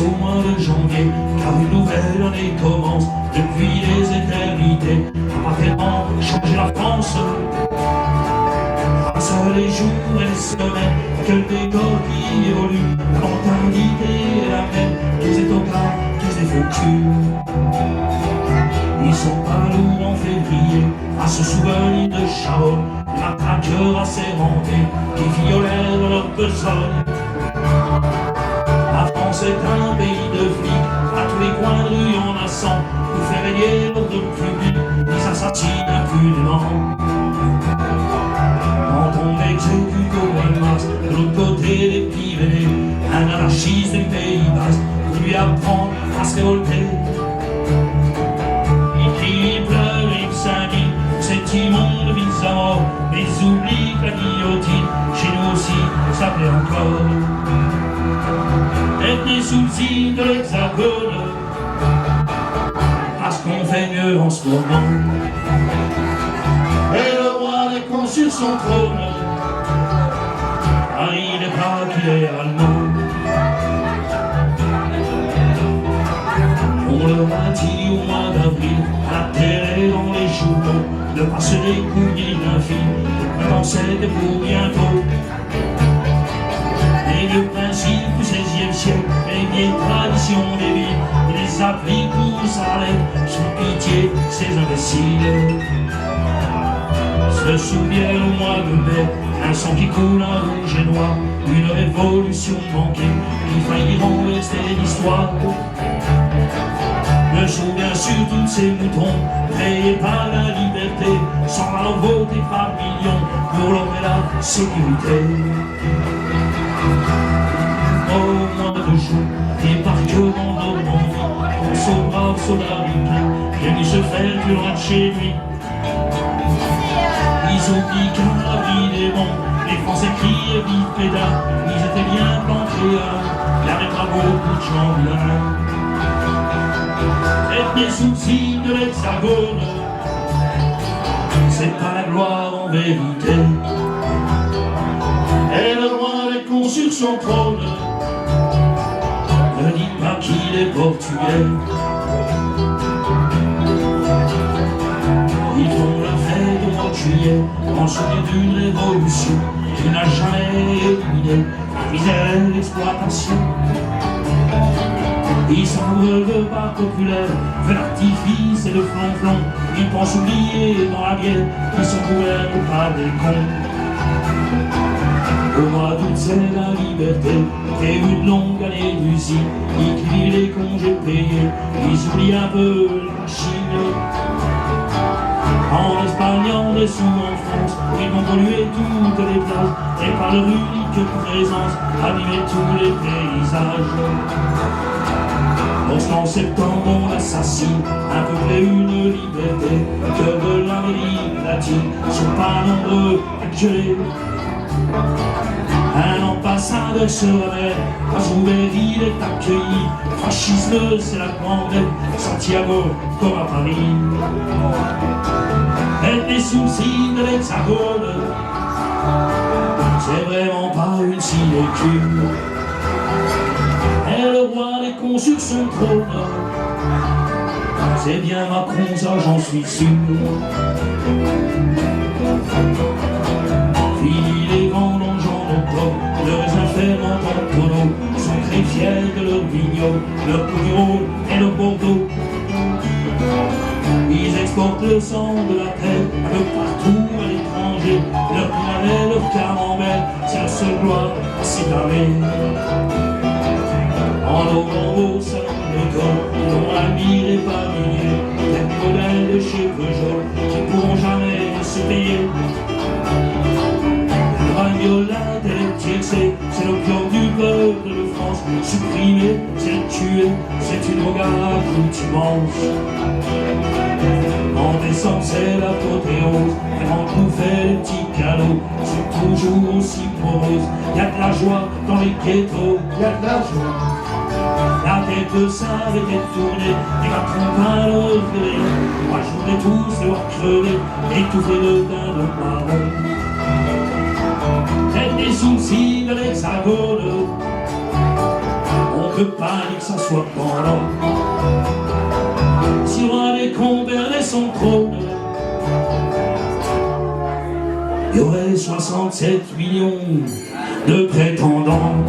au mois de janvier, car une nouvelle année commence depuis les éternités. A pas tellement changé la France, passent les jours et les semaines, que le décor qui évolue, la mentalité est la même, tous est au cas, tous est foutus. Ils sont pas lourds en février, à ce souvenir de Charonne, les matraqueurs assermentés qui violèrent leur besogne. La France est un pays de flics, à tous les coins de rue en a 100, pour faire régner l'ordre public, ils assassinent impunément. Quand on exécute au mois de mars, de l'autre côté des Pyrénées, un anarchiste du Pays Basque, qui lui apprend à se révolter. Il crie, il pleure, il s'indigne, cet immonde mise à mort, mais ils oublient que la guillotine, chez nous aussi, s'appelait encore. Être né sous le signe de l'Hexagone, parce qu'on fait mieux en ce moment. Et le roi des cons sur son trône, ah, il n'est pas qu'il est allemand. On leur a dit au mois d'avril, à la télé dans les journaux, de passer les couilles d'un film, maintenant c'était pour bientôt. Les vieux principes du XVIe siècle, les vieilles traditions des villes, ils les appliquent tous à l'aide, sans pitié, ces imbéciles. Se souviennent au mois de mai, un sang qui coule, un rouge et noir, une révolution manquée, qui failliront rester l'histoire. Me souviens sur tous ces moutons, créés par la liberté, sans alors voter par millions, pour l'ordre et la sécurité. Au mois de juin, débarquement en Normandie, on se brave soldat qui est venu se faire du loin de chez lui. Ils ont dit qu'à l'abri des bons, les Français criaient vive pédale, ils étaient bien plantés à il y avait pas beaucoup de gens vilains. Être né sous le signe de l'Hexagone, c'est pas la gloire en vérité. Et le roi des cons sur son trône, ne dites pas qu'il est portugais. Ils font la fête au mois de juillet, en souvenir d'une révolution qui n'a jamais éliminé la misère et l'exploitation. Ils s'envolent de pas populaire, feu d'artifice et de flonflon. Ils pensent oublier dans la bière qu'ils sont couverts par des cons. Au mois d'août c'est la liberté, et une longue année d'usine. Ils crient les congés payés, ils oublient un peu la Chine. En Espagne, en dessous en France, ils vont polluer toutes les plages, et par leur unique présence, abîmer tous les paysages. Lorsqu'en septembre on assassine un peuple et une liberté, que de l'Amérique latine sont pas nombreux à tuer. Un ambassadeur se révèle, à Joubert il est accueilli. Le fascisme c'est la grande Santiago comme à Paris. Être des soucis de l'Hexagone, c'est vraiment pas une sinecure. Et le roi des cons sur son trône, c'est bien Macron, ça j'en suis sûr. Fini les grands donjons de port, le raisin ferment en tonneau, sont très fiers de leur vignoble, leur Poggiolo et leur Bordeaux. Ils exportent le sang de la terre un peu partout à l'étranger, leur pinarel, leur camembert, c'est leur seule gloire à s'égarer. En novembre au salon de corps, ils ont admiré par milliers des modèles de chez Peugeot qui pourront jamais se payer. La violette et les tiercés, c'est l'opium du peuple de France. Supprimer, c'est le tuer, c'est une drogue à accoutumance. En décembre, c'est l'apothéose, vraiment tout fait les petits cadeaux, c'est toujours aussi morose. Y'a de la joie dans les ghettos, y'a de la joie. La tête de ça avait été tournée, les patrons pas le regret. Moi je voudrais tous les voir crever, étouffer le dinde marron. Être des soucis de l'Hexagone, on veut pas dire que ça soit pendant. Si roi des cons perdait son trône, il y aurait 67 millions de prétendants.